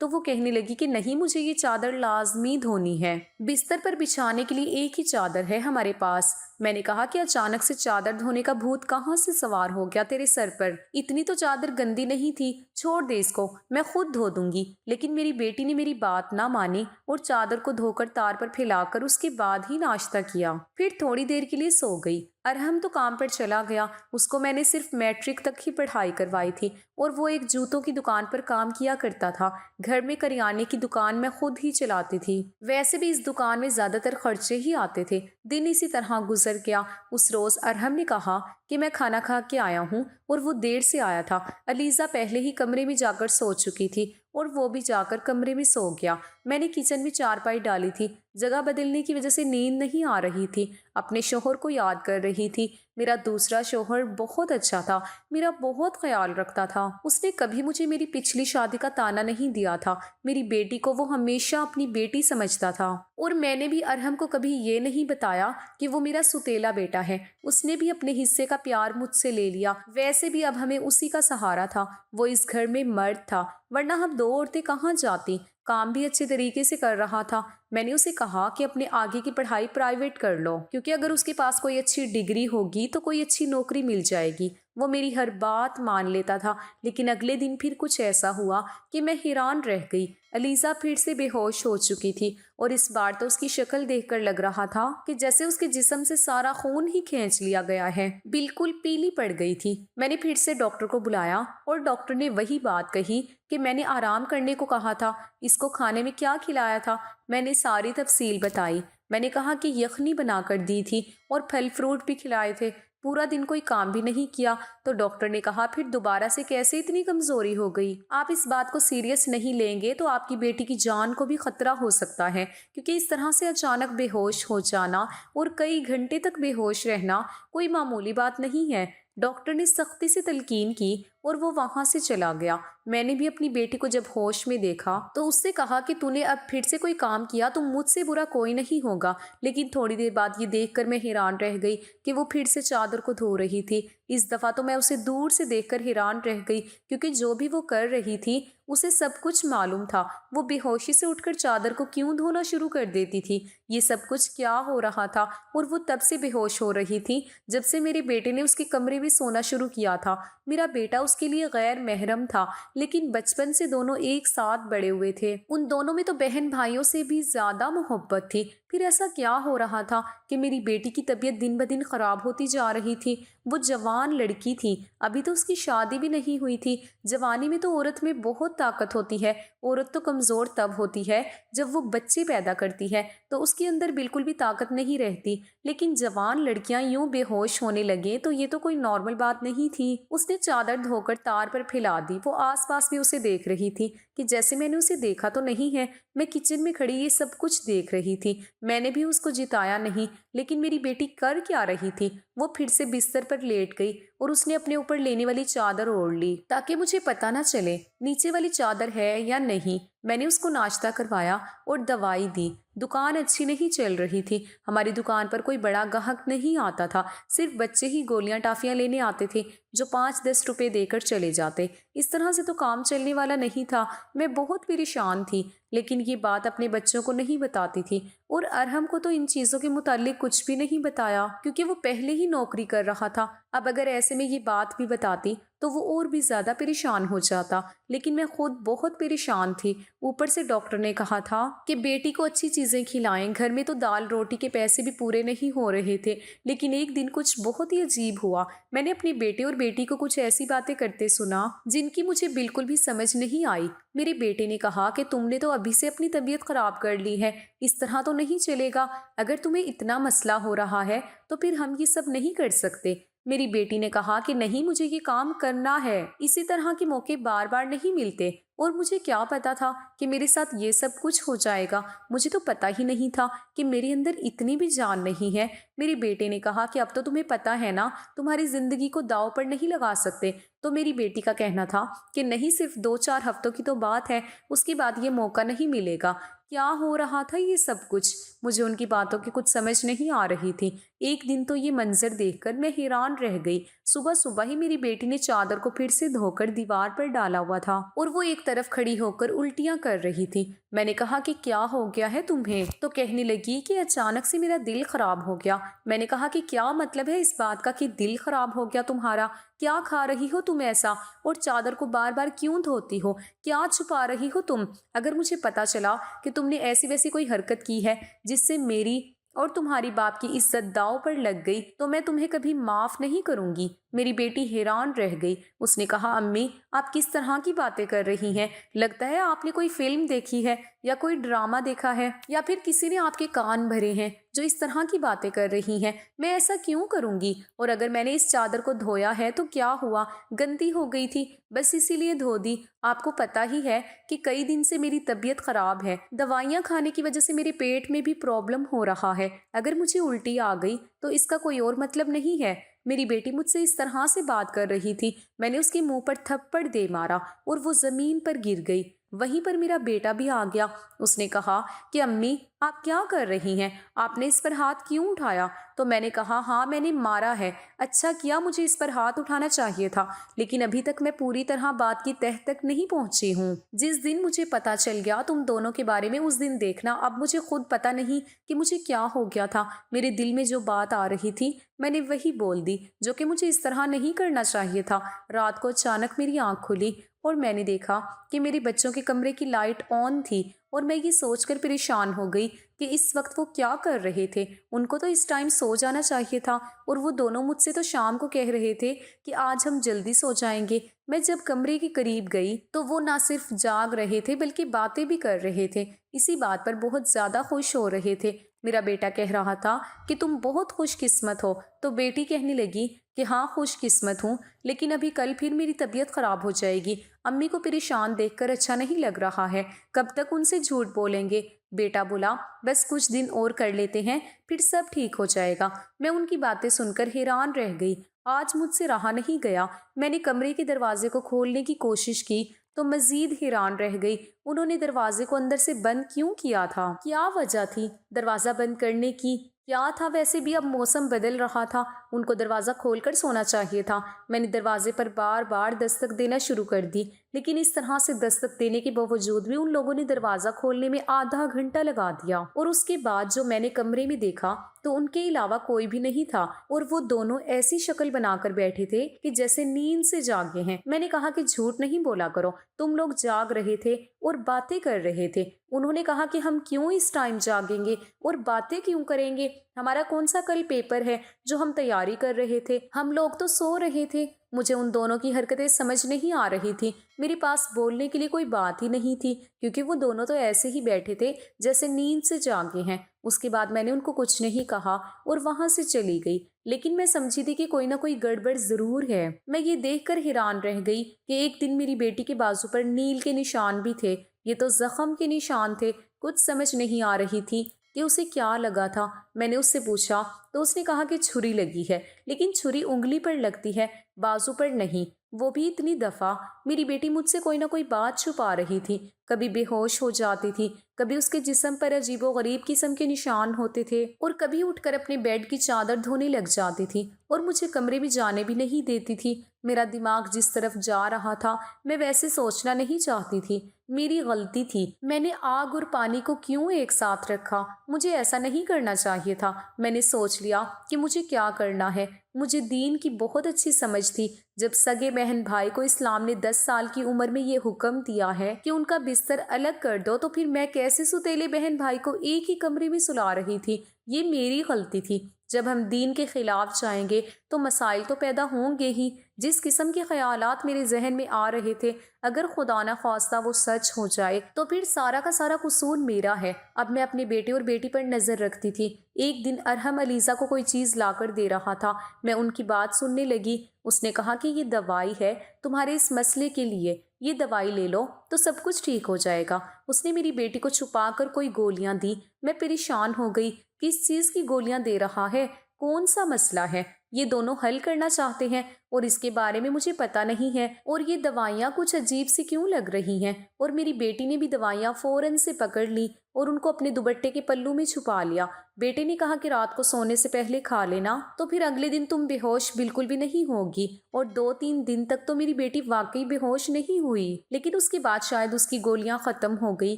تو وہ کہنے لگی کہ نہیں، مجھے یہ چادر لازمی دھونی ہے، بستر پر بچھانے کے لیے ایک ہی چادر ہے ہمارے پاس۔ میں نے کہا کہ اچانک سے چادر دھونے کا بھوت کہاں سے سوار ہو گیا تیرے سر پر؟ اتنی تو چادر گندی نہیں تھی، چھوڑ دے اس کو، میں خود دھو دوں گی۔ لیکن میری بیٹی نے میری بات نہ مانی اور چادر کو دھو کر تار پر پھیلا کر اس کے بعد ہی ناشتہ کیا، پھر تھوڑی دیر کے لیے سو گئی۔ ارحم تو کام پر چلا گیا، اس کو میں نے صرف میٹرک تک ہی پڑھائی کروائی تھی اور وہ ایک جوتوں کی دکان پر کام کیا کرتا تھا۔ گھر میں کریانے کی دکان میں خود ہی چلاتی تھی، ویسے بھی اس دکان میں زیادہ تر خرچے ہی آتے تھے۔ دن اسی طرح گزر گیا۔ اس روز ارحم نے کہا کہ میں کھانا کھا کے آیا ہوں اور وہ دیر سے آیا تھا۔ علیزہ پہلے ہی کمرے میں جا کر سو چکی تھی اور وہ بھی جا کر کمرے میں سو گیا۔ میں نے کچن میں چارپائی ڈالی تھی، جگہ بدلنے کی وجہ سے نیند نہیں آ رہی تھی، اپنے شوہر کو یاد کر رہی تھی۔ میرا دوسرا شوہر بہت اچھا تھا، میرا بہت خیال رکھتا تھا، اس نے کبھی مجھے میری پچھلی شادی کا تانا نہیں دیا تھا۔ میری بیٹی کو وہ ہمیشہ اپنی بیٹی سمجھتا تھا اور میں نے بھی ارحم کو کبھی یہ نہیں بتایا کہ وہ میرا سوتیلا بیٹا ہے۔ اس نے بھی اپنے حصے کا پیار مجھ سے لے لیا، ویسے بھی اب ہمیں اسی کا سہارا تھا۔ وہ اس گھر میں مرد تھا، ورنہ ہم دو عورتیں کہاں جاتی۔ کام بھی اچھے طریقے سے کر رہا تھا۔ میں نے اسے کہا کہ اپنے آگے کی پڑھائی پرائیویٹ کر لو، کیونکہ اگر اس کے پاس کوئی اچھی ڈگری ہوگی تو کوئی اچھی نوکری مل جائے گی۔ وہ میری ہر بات مان لیتا تھا، لیکن اگلے دن پھر کچھ ایسا ہوا کہ میں حیران رہ گئی۔ علیزہ پھر سے بے ہوش ہو چکی تھی اور اس بار تو اس کی شکل دیکھ کر لگ رہا تھا کہ جیسے اس کے جسم سے سارا خون ہی کھینچ لیا گیا ہے، بالکل پیلی پڑ گئی تھی۔ میں نے پھر سے ڈاکٹر کو بلایا اور ڈاکٹر نے وہی بات کہی کہ میں نے آرام کرنے کو کہا تھا۔ اس کو کھانے میں کیا کھلایا تھا؟ میں نے ساری تفصیل بتائی۔ میں نے کہا کہ یخنی بنا کر دی تھی اور پھل فروٹ بھی کھلائے تھے، پورا دن کوئی کام بھی نہیں کیا۔ تو ڈاکٹر نے کہا پھر دوبارہ سے کیسے اتنی کمزوری ہو گئی؟ آپ اس بات کو سیریس نہیں لیں گے تو آپ کی بیٹی کی جان کو بھی خطرہ ہو سکتا ہے، کیونکہ اس طرح سے اچانک بے ہوش ہو جانا اور کئی گھنٹے تک بے ہوش رہنا کوئی معمولی بات نہیں ہے۔ ڈاکٹر نے سختی سے تلقین کی اور وہ وہاں سے چلا گیا۔ میں نے بھی اپنی بیٹی کو جب ہوش میں دیکھا تو اس سے کہا کہ تو نے اب پھر سے کوئی کام کیا تو مجھ سے برا کوئی نہیں ہوگا، لیکن تھوڑی دیر بعد یہ دیکھ کر میں حیران رہ گئی کہ وہ پھر سے چادر کو دھو رہی تھی۔ اس دفعہ تو میں اسے دور سے دیکھ کر حیران رہ گئی، کیونکہ جو بھی وہ کر رہی تھی اسے سب کچھ معلوم تھا۔ وہ بے ہوشی سے اٹھ کر چادر کو کیوں دھونا شروع کر دیتی تھی؟ یہ سب کچھ کیا ہو رہا تھا؟ اور وہ تب سے بے ہوش ہو رہی تھی جب سے میرے بیٹے نے اس کے کمرے میں سونا شروع کیا تھا۔ میرا بیٹا اس کے لیے غیر محرم تھا، لیکن بچپن سے دونوں ایک ساتھ بڑے ہوئے تھے۔ ان دونوں میں تو بہن بھائیوں سے بھی زیادہ محبت تھی۔ پھر ایسا کیا ہو رہا تھا کہ میری بیٹی کی طبیعت دن بدن خراب ہوتی جا رہی تھی؟ وہ جوان لڑکی تھی، ابھی تو اس کی شادی بھی نہیں ہوئی تھی۔ جوانی میں تو عورت میں بہت طاقت ہوتی ہے۔ عورت تو کمزور تب ہوتی ہے جب وہ بچے پیدا کرتی ہے، تو اس کے اندر بالکل بھی طاقت نہیں رہتی۔ لیکن جوان لڑکیاں یوں بے ہوش ہونے لگیں تو یہ تو کوئی نارمل بات نہیں تھی۔ اس نے چادر دھو کر تار پر پھیلا دی۔ وہ آس پاس بھی اسے دیکھ رہی تھی کہ جیسے میں نے اسے دیکھا تو نہیں ہے۔ میں کچن میں کھڑی یہ سب کچھ دیکھ رہی تھی۔ میں نے بھی اس کو جتایا نہیں، لیکن میری بیٹی کر کیا رہی تھی؟ وہ پھر سے بستر پر لیٹ گئی اور اس نے اپنے اوپر لینے والی چادر اوڑھ لی تاکہ مجھے پتہ نہ چلے نیچے والی چادر ہے یا نہیں۔ میں نے اس کو ناشتہ کروایا اور دوائی دی۔ دکان اچھی نہیں چل رہی تھی۔ ہماری دکان پر کوئی بڑا گاہک نہیں آتا تھا، صرف بچے ہی گولیاں ٹافیاں لینے آتے تھے جو 5-10 روپے دے کر چلے جاتے۔ اس طرح سے تو کام چلنے والا نہیں تھا۔ میں بہت پریشان تھی، لیکن یہ بات اپنے بچوں کو نہیں بتاتی تھی اور ارحم کو تو ان چیزوں کے متعلق کچھ بھی نہیں بتایا، کیونکہ وہ پہلے ہی نوکری کر رہا تھا۔ اب اگر ایسے میں یہ بات بھی بتاتی تو وہ اور بھی زیادہ پریشان ہو جاتا، لیکن میں خود بہت پریشان تھی۔ اوپر سے ڈاکٹر نے کہا تھا کہ بیٹی کو اچھی چیزیں کھلائیں، گھر میں تو دال روٹی کے پیسے بھی پورے نہیں ہو رہے تھے۔ لیکن ایک دن کچھ بہت ہی عجیب ہوا۔ میں نے اپنے بیٹے اور بیٹی کو کچھ ایسی باتیں کرتے سنا جن کی مجھے بالکل بھی سمجھ نہیں آئی۔ میرے بیٹے نے کہا کہ تم نے تو ابھی سے اپنی طبیعت خراب کر لی ہے، اس طرح تو نہیں چلے گا۔ اگر تمہیں اتنا مسئلہ ہو رہا ہے تو پھر ہم یہ سب نہیں کر سکتے۔ میری بیٹی نے کہا کہ نہیں، مجھے یہ کام کرنا ہے، اسی طرح کے موقع بار بار نہیں ملتے، اور مجھے کیا پتا تھا کہ میرے ساتھ یہ سب کچھ ہو جائے گا۔ مجھے تو پتا ہی نہیں تھا کہ میرے اندر اتنی بھی جان نہیں ہے۔ میرے بیٹے نے کہا کہ اب تو تمہیں پتا ہے نا، تمہاری زندگی کو داؤ پر نہیں لگا سکتے۔ تو میری بیٹی کا کہنا تھا کہ نہیں، صرف 2-4 ہفتوں کی تو بات ہے، اس کے بعد یہ موقع نہیں ملے گا۔ کیا ہو رہا تھا یہ سب کچھ؟ مجھے ان کی باتوں کی کچھ سمجھ نہیں آ رہی تھی۔ ایک دن تو یہ منظر دیکھ کر میں حیران رہ گئی۔ صبح صبح ہی میری بیٹی نے چادر کو پھر سے دھو کر دیوار پر ڈالا ہوا تھا اور وہ ایک طرف کھڑی ہو کر الٹیاں کر رہی تھی۔ میں نے کہا کہ کیا ہو گیا ہے تمہیں؟ تو کہنے لگی کہ اچانک سے میرا دل خراب ہو گیا۔ میں نے کہا کہ کیا مطلب ہے اس بات کا کہ دل خراب ہو گیا تمہارا؟ کیا کھا رہی ہو تم ایسا؟ اور چادر کو بار بار کیوں دھوتی ہو؟ کیا چھپا رہی ہو تم؟ اگر مجھے پتا چلا کہ تم نے ایسی ویسی کوئی حرکت کی ہے جس سے میری اور تمہاری باپ کی عزت داؤ پر لگ گئی تو میں تمہیں کبھی معاف نہیں کروں گی۔ میری بیٹی حیران رہ گئی۔ اس نے کہا امی آپ کس طرح کی باتیں کر رہی ہیں؟ لگتا ہے آپ نے کوئی فلم دیکھی ہے یا کوئی ڈرامہ دیکھا ہے یا پھر کسی نے آپ کے کان بھرے ہیں جو اس طرح کی باتیں کر رہی ہیں۔ میں ایسا کیوں کروں گی؟ اور اگر میں نے اس چادر کو دھویا ہے تو کیا ہوا؟ گندی ہو گئی تھی بس اسی لیے دھو دی۔ آپ کو پتا ہی ہے کہ کئی دن سے میری طبیعت خراب ہے۔ دوائیاں کھانے کی وجہ سے میرے پیٹ میں بھی پرابلم ہو رہا ہے۔ اگر مجھے الٹی آ گئی تو اس کا کوئی اور مطلب نہیں ہے۔ میری بیٹی مجھ سے اس طرح سے بات کر رہی تھی۔ میں نے اس کے منہ پر تھپڑ دے مارا اور وہ زمین پر گر گئی۔ وہیں پر میرا بیٹا بھی آ گیا۔ اس نے کہا کہ امی آپ کیا کر رہی ہیں؟ آپ نے اس پر ہاتھ کیوں اٹھایا؟ تو میں نے کہا ہاں میں نے مارا ہے۔ اچھا کیا، مجھے اس پر ہاتھ اٹھانا چاہیے تھا، لیکن ابھی تک میں پوری طرح بات کی تہہ تک نہیں پہنچی ہوں۔ جس دن مجھے پتا چل گیا تم دونوں کے بارے میں اس دن دیکھنا۔ اب مجھے خود پتا نہیں کہ مجھے کیا ہو گیا تھا۔ میرے دل میں جو بات آ رہی تھی میں نے وہی بول دی، جو کہ مجھے اس طرح نہیں کرنا چاہیے تھا۔ رات کو اچانک میری آنکھ کھلی اور میں نے دیکھا کہ میرے بچوں کے کمرے کی لائٹ آن تھی اور میں یہ سوچ کر پریشان ہو گئی کہ اس وقت وہ کیا کر رہے تھے۔ ان کو تو اس ٹائم سو جانا چاہیے تھا اور وہ دونوں مجھ سے تو شام کو کہہ رہے تھے کہ آج ہم جلدی سو جائیں گے۔ میں جب کمرے کے قریب گئی تو وہ نہ صرف جاگ رہے تھے بلکہ باتیں بھی کر رہے تھے۔ اسی بات پر بہت زیادہ خوش ہو رہے تھے۔ میرا بیٹا کہہ رہا تھا کہ تم بہت خوش قسمت ہو، تو بیٹی کہنے لگی کہ ہاں خوش قسمت ہوں، لیکن ابھی کل پھر میری طبیعت خراب ہو جائے گی۔ امی کو پریشان دیکھ کر اچھا نہیں لگ رہا ہے، کب تک ان سے جھوٹ بولیں گے؟ بیٹا بولا بس کچھ دن اور کر لیتے ہیں پھر سب ٹھیک ہو جائے گا۔ میں ان کی باتیں سن کر حیران رہ گئی۔ آج مجھ سے رہا نہیں گیا۔ میں نے کمرے کے دروازے کو کھولنے کی کوشش کی تو مزید حیران رہ گئی۔ انہوں نے دروازے کو اندر سے بند کیوں کیا تھا؟ کیا وجہ تھی دروازہ بند کرنے کی؟ کیا تھا؟ ویسے بھی اب موسم بدل رہا تھا، ان کو دروازہ کھول کر سونا چاہیے تھا۔ میں نے دروازے پر بار بار دستک دینا شروع کر دی، لیکن اس طرح سے دستک دینے کے باوجود بھی ان لوگوں نے دروازہ کھولنے میں آدھا گھنٹہ لگا دیا۔ اور اس کے بعد جو میں نے کمرے میں دیکھا تو ان کے علاوہ کوئی بھی نہیں تھا، اور وہ دونوں ایسی شکل بنا کر بیٹھے تھے کہ جیسے نیند سے جاگے ہیں۔ میں نے کہا کہ جھوٹ نہیں بولا کرو، تم لوگ جاگ رہے تھے اور باتیں کر رہے تھے۔ انہوں نے کہا کہ ہم کیوں اس ٹائم جاگیں گے اور باتیں کیوں کریں گے؟ ہمارا کون سا کل پیپر ہے جو ہم تیاری کر رہے تھے؟ ہم لوگ تو سو رہے تھے۔ مجھے ان دونوں کی حرکتیں سمجھ نہیں آ رہی تھی۔ میرے پاس بولنے کے لیے کوئی بات ہی نہیں تھی، کیونکہ وہ دونوں تو ایسے ہی بیٹھے تھے جیسے نیند سے جاگے ہیں۔ اس کے بعد میں نے ان کو کچھ نہیں کہا اور وہاں سے چلی گئی، لیکن میں سمجھی تھی کہ کوئی نہ کوئی گڑبڑ ضرور ہے۔ میں یہ دیکھ کر حیران رہ گئی کہ ایک دن میری بیٹی کے بازو پر نیل کے نشان بھی تھے، یہ تو زخم کے نشان تھے۔ کچھ سمجھ نہیں آ رہی تھی کہ اسے کیا لگا تھا۔ میں نے اس سے پوچھا تو اس نے کہا کہ چھری لگی ہے، لیکن چھری انگلی پر لگتی ہے، بازو پر نہیں، وہ بھی اتنی دفعہ۔ میری بیٹی مجھ سے کوئی نہ کوئی بات چھپا رہی تھی، کبھی بے ہوش ہو جاتی تھی، کبھی اس کے جسم پر عجیب و غریب قسم کے نشان ہوتے تھے، اور کبھی اٹھ کر اپنے بیڈ کی چادر دھونے لگ جاتی تھی اور مجھے کمرے میں جانے بھی نہیں دیتی تھی۔ میرا دماغ جس طرف جا رہا تھا میں ویسے سوچنا نہیں چاہتی تھی۔ میری غلطی تھی، میں نے آگ اور پانی کو کیوں ایک ساتھ رکھا؟ مجھے ایسا نہیں کرنا چاہیے تھا۔ میں نے سوچ لیا کہ مجھے کیا کرنا ہے۔ مجھے دین کی بہت اچھی سمجھ تھی۔ جب سگے بہن بھائی کو اسلام نے 10 سال کی عمر میں یہ حکم دیا ہے کہ ان کا بستر الگ کر دو، تو پھر میں کیسے ستیلے بہن بھائی کو ایک ہی کمرے میں سلا رہی تھی؟ یہ میری غلطی تھی۔ جب ہم دین کے خلاف جائیں گے تو مسائل تو پیدا ہوں گے ہی۔ جس قسم کے خیالات میرے ذہن میں آ رہے تھے، اگر خدا نہ خواستہ وہ سچ ہو جائے تو پھر سارا کا سارا قصور میرا ہے۔ اب میں اپنے بیٹے اور بیٹی پر نظر رکھتی تھی۔ ایک دن ارحم علیزہ کو کوئی چیز لا کر دے رہا تھا، میں ان کی بات سننے لگی۔ اس نے کہا کہ یہ دوائی ہے تمہارے اس مسئلے کے لیے، یہ دوائی لے لو تو سب کچھ ٹھیک ہو جائے گا۔ اس نے میری بیٹی کو چھپا کر کوئی گولیاں دی۔ میں پریشان ہو گئی، کس چیز کی گولیاں دے رہا ہے؟ کون سا مسئلہ ہے؟ یہ دونوں حل کرنا چاہتے ہیں اور اس کے بارے میں مجھے پتہ نہیں ہے، اور یہ دوائیاں کچھ عجیب سی کیوں لگ رہی ہیں۔ اور میری بیٹی نے بھی دوائیاں فوراً سے پکڑ لی اور ان کو اپنے دوپٹے کے پلو میں چھپا لیا۔ بیٹے نے کہا کہ رات کو سونے سے پہلے کھا لینا تو پھر اگلے دن تم بے ہوش بالکل بھی نہیں ہوگی، اور 2-3 دن تک تو میری بیٹی واقعی بے ہوش نہیں ہوئی، لیکن اس کے بعد شاید اس کی گولیاں ختم ہو گئی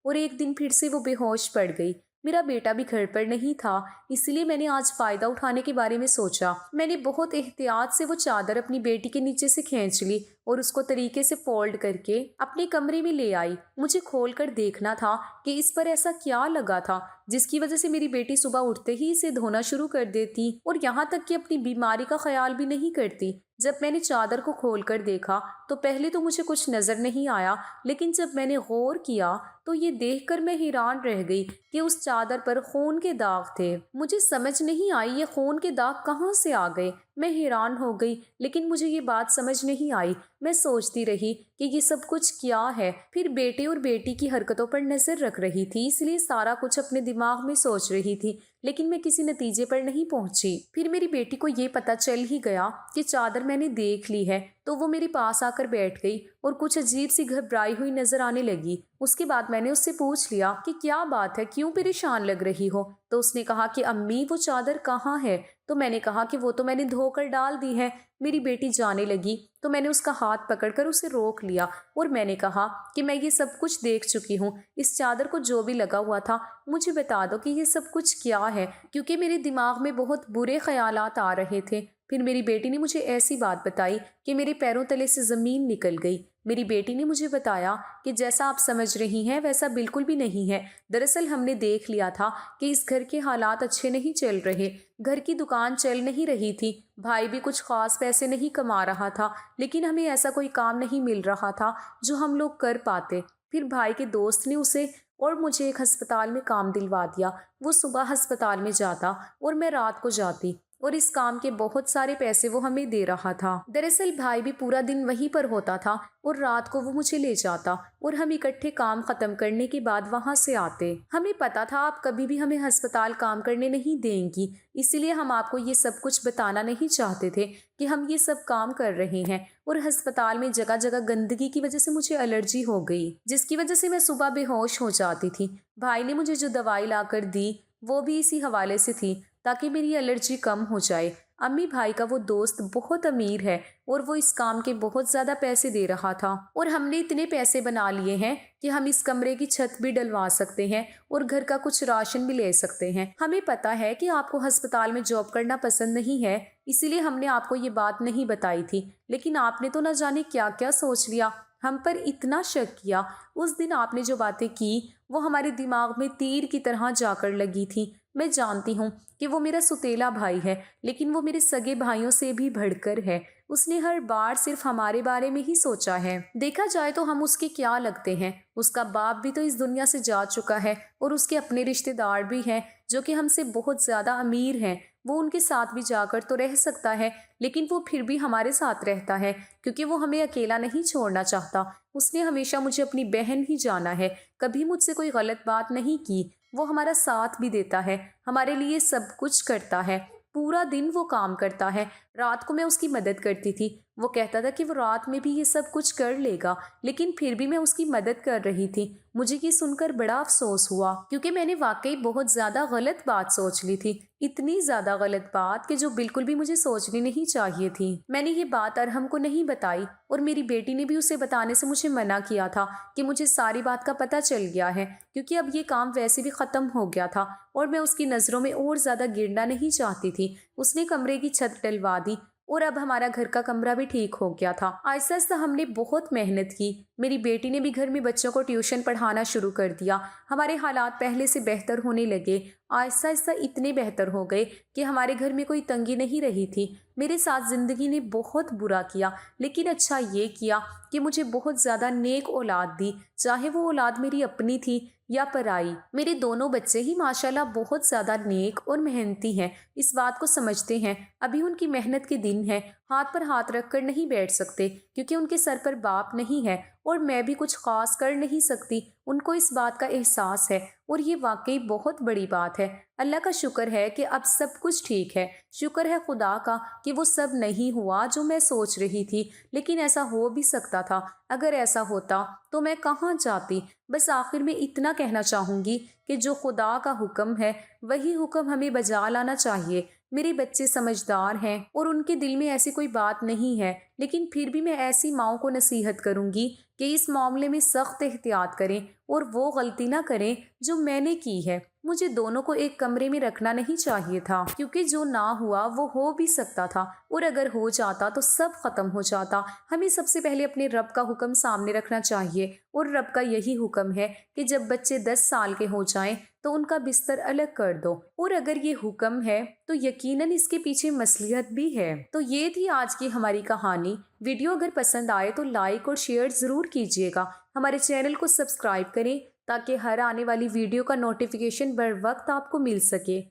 اور ایک دن پھر سے وہ بے ہوش پڑ گئی۔ میرا بیٹا بھی گھر پر نہیں تھا، اس لیے میں نے آج فائدہ اٹھانے کے بارے میں سوچا۔ میں نے بہت احتیاط سے وہ چادر اپنی بیٹی کے نیچے سے کھینچ لی اور اس کو طریقے سے فولڈ کر کے اپنے کمرے میں لے آئی۔ مجھے کھول کر دیکھنا تھا کہ اس پر ایسا کیا لگا تھا جس کی وجہ سے میری بیٹی صبح اٹھتے ہی اسے دھونا شروع کر دیتی اور یہاں تک کہ اپنی بیماری کا خیال بھی نہیں کرتی۔ جب میں نے چادر کو کھول کر دیکھا تو پہلے تو مجھے کچھ نظر نہیں آیا، لیکن جب میں نے غور کیا تو یہ دیکھ کر میں حیران رہ گئی کہ اس چادر پر خون کے داغ تھے۔ مجھے سمجھ نہیں آئی یہ خون کے داغ کہاں سے آ گئے۔ میں حیران ہو گئی، لیکن مجھے یہ بات سمجھ نہیں آئی۔ میں سوچتی رہی کہ یہ سب کچھ کیا ہے، پھر بیٹے اور بیٹی کی حرکتوں پر نظر رکھ رہی تھی، اس لیے سارا کچھ اپنے دماغ میں سوچ رہی تھی، لیکن میں کسی نتیجے پر نہیں پہنچی۔ پھر میری بیٹی کو یہ پتہ چل ہی گیا کہ چادر میں نے دیکھ لی ہے تو وہ میرے پاس آ کر بیٹھ گئی اور کچھ عجیب سی گھبرائی ہوئی نظر آنے لگی۔ اس کے بعد میں نے اس سے پوچھ لیا کہ کیا بات ہے، کیوں پریشان لگ رہی ہو؟ تو اس نے کہا کہ امی وہ چادر کہاں ہے؟ تو میں نے کہا کہ وہ تو میں نے دھو کر ڈال دی ہے۔ میری بیٹی جانے لگی تو میں نے اس کا ہاتھ پکڑ کر اسے روک لیا اور میں نے کہا کہ میں یہ سب کچھ دیکھ چکی ہوں، اس چادر کو جو بھی لگا ہوا تھا مجھے بتا دو کہ یہ سب کچھ کیا ہے، کیونکہ میرے دماغ میں بہت برے خیالات آ رہے تھے۔ پھر میری بیٹی نے مجھے ایسی بات بتائی کہ میرے پیروں تلے سے زمین نکل گئی۔ میری بیٹی نے مجھے بتایا کہ جیسا آپ سمجھ رہی ہیں ویسا بالکل بھی نہیں ہے۔ دراصل ہم نے دیکھ لیا تھا کہ اس گھر کے حالات اچھے نہیں چل رہے، گھر کی دکان چل نہیں رہی تھی، بھائی بھی کچھ خاص پیسے نہیں کما رہا تھا، لیکن ہمیں ایسا کوئی کام نہیں مل رہا تھا جو ہم لوگ کر پاتے۔ پھر بھائی کے دوست نے اسے اور مجھے ایک ہسپتال میں کام دلوا دیا۔ وہ صبح ہسپتال میں جاتا اور میں رات کو جاتی، اور اس کام کے بہت سارے پیسے وہ ہمیں دے رہا تھا۔ دراصل بھائی بھی پورا دن وہیں پر ہوتا تھا اور رات کو وہ مجھے لے جاتا اور ہم اکٹھے کام ختم کرنے کے بعد وہاں سے آتے۔ ہمیں پتا تھا آپ کبھی بھی ہمیں ہسپتال کام کرنے نہیں دیں گی، اسی لیے ہم آپ کو یہ سب کچھ بتانا نہیں چاہتے تھے کہ ہم یہ سب کام کر رہے ہیں۔ اور ہسپتال میں جگہ جگہ گندگی کی وجہ سے مجھے الرجی ہو گئی، جس کی وجہ سے میں صبح بے ہوش ہو جاتی تھی۔ بھائی نے مجھے جو دوائی لا کر دی وہ بھی اسی حوالے سے تھی تاکہ میری الرجی کم ہو جائے۔ امی بھائی کا وہ دوست بہت امیر ہے اور وہ اس کام کے بہت زیادہ پیسے دے رہا تھا، اور ہم نے اتنے پیسے بنا لیے ہیں کہ ہم اس کمرے کی چھت بھی ڈلوا سکتے ہیں اور گھر کا کچھ راشن بھی لے سکتے ہیں۔ ہمیں پتا ہے کہ آپ کو ہسپتال میں جاب کرنا پسند نہیں ہے، اسی لیے ہم نے آپ کو یہ بات نہیں بتائی تھی، لیکن آپ نے تو نہ جانے کیا کیا سوچ لیا، ہم پر اتنا شک کیا۔ اس دن آپ نے جو باتیں کی وہ ہمارے دماغ میں تیر کی طرح جا کر لگی تھی۔ میں جانتی ہوں کہ وہ میرا سوتیلا بھائی ہے، لیکن وہ میرے سگے بھائیوں سے بھی بڑھ کر ہے۔ اس نے ہر بار صرف ہمارے بارے میں ہی سوچا ہے۔ دیکھا جائے تو ہم اس کے کیا لگتے ہیں؟ اس کا باپ بھی تو اس دنیا سے جا چکا ہے اور اس کے اپنے رشتہ دار بھی ہیں جو کہ ہم سے بہت زیادہ امیر ہیں۔ وہ ان کے ساتھ بھی جا کر تو رہ سکتا ہے، لیکن وہ پھر بھی ہمارے ساتھ رہتا ہے کیونکہ وہ ہمیں اکیلا نہیں چھوڑنا چاہتا۔ اس نے ہمیشہ مجھے اپنی بہن ہی جانا ہے، کبھی مجھ سے کوئی غلط بات نہیں کی۔ وہ ہمارا ساتھ بھی دیتا ہے، ہمارے لیے سب کچھ کرتا ہے، پورا دن وہ کام کرتا ہے۔ رات کو میں اس کی مدد کرتی تھی، وہ کہتا تھا کہ وہ رات میں بھی یہ سب کچھ کر لے گا، لیکن پھر بھی میں اس کی مدد کر رہی تھی۔ مجھے یہ سن کر بڑا افسوس ہوا کیونکہ میں نے واقعی بہت زیادہ غلط بات سوچ لی تھی، اتنی زیادہ غلط بات کہ جو بالکل بھی مجھے سوچنی نہیں چاہیے تھی۔ میں نے یہ بات ارحم کو نہیں بتائی اور میری بیٹی نے بھی اسے بتانے سے مجھے منع کیا تھا کہ مجھے ساری بات کا پتہ چل گیا ہے، کیونکہ اب یہ کام ویسے بھی ختم ہو گیا تھا اور میں اس کی نظروں میں اور زیادہ گرنا نہیں چاہتی تھی۔ اس نے کمرے کی چھت ڈلوا دی اور اب ہمارا گھر کا کمرہ بھی ٹھیک ہو گیا تھا۔ آہستہ آہستہ ہم نے بہت محنت کی، میری بیٹی نے بھی گھر میں بچوں کو ٹیوشن پڑھانا شروع کر دیا۔ ہمارے حالات پہلے سے بہتر ہونے لگے، آہستہ آہستہ اتنے بہتر ہو گئے کہ ہمارے گھر میں کوئی تنگی نہیں رہی تھی۔ میرے ساتھ زندگی نے بہت برا کیا، لیکن اچھا یہ کیا کہ مجھے بہت زیادہ نیک اولاد دی، چاہے وہ اولاد میری اپنی تھی یا پرائی۔ میرے دونوں بچے ہی ماشاءاللہ بہت زیادہ نیک اور محنتی ہیں، اس بات کو سمجھتے ہیں۔ ابھی ان کی محنت کے دن ہیں ہاتھ پر ہاتھ رکھ کر نہیں بیٹھ سکتے کیونکہ ان کے سر پر باپ نہیں ہے اور میں بھی کچھ خاص کر نہیں سکتی۔ ان کو اس بات کا احساس ہے اور یہ واقعی بہت بڑی بات ہے۔ اللہ کا شکر ہے کہ اب سب کچھ ٹھیک ہے۔ شکر ہے خدا کا کہ وہ سب نہیں ہوا جو میں سوچ رہی تھی، لیکن ایسا ہو بھی سکتا تھا۔ اگر ایسا ہوتا تو میں کہاں جاتی؟ بس آخر میں اتنا کہنا چاہوں گی کہ جو خدا کا حکم ہے وہی حکم ہمیں بجا لانا چاہیے۔ میرے بچے سمجھدار ہیں اور ان کے دل میں ایسی کوئی بات نہیں ہے، لیکن پھر بھی میں ایسی ماؤں کو نصیحت کروں گی کہ اس معاملے میں سخت احتیاط کریں اور وہ غلطی نہ کریں جو میں نے کی ہے۔ مجھے دونوں کو ایک کمرے میں رکھنا نہیں چاہیے تھا کیونکہ جو نہ ہوا وہ ہو بھی سکتا تھا، اور اگر ہو جاتا تو سب ختم ہو جاتا۔ ہمیں سب سے پہلے اپنے رب کا حکم سامنے رکھنا چاہیے، اور رب کا یہی حکم ہے کہ جب بچے 10 سال کے ہو جائیں تو ان کا بستر الگ کر دو، اور اگر یہ حکم ہے تو یقیناً اس کے پیچھے مصلحت بھی ہے۔ تو یہ تھی آج کی ہماری کہانی۔ ویڈیو اگر پسند آئے تو لائک اور شیئر ضرور کیجیے گا۔ ہمارے چینل کو سبسکرائب کریں تاکہ ہر آنے والی ویڈیو کا نوٹیفیکیشن بر وقت آپ کو مل سکے۔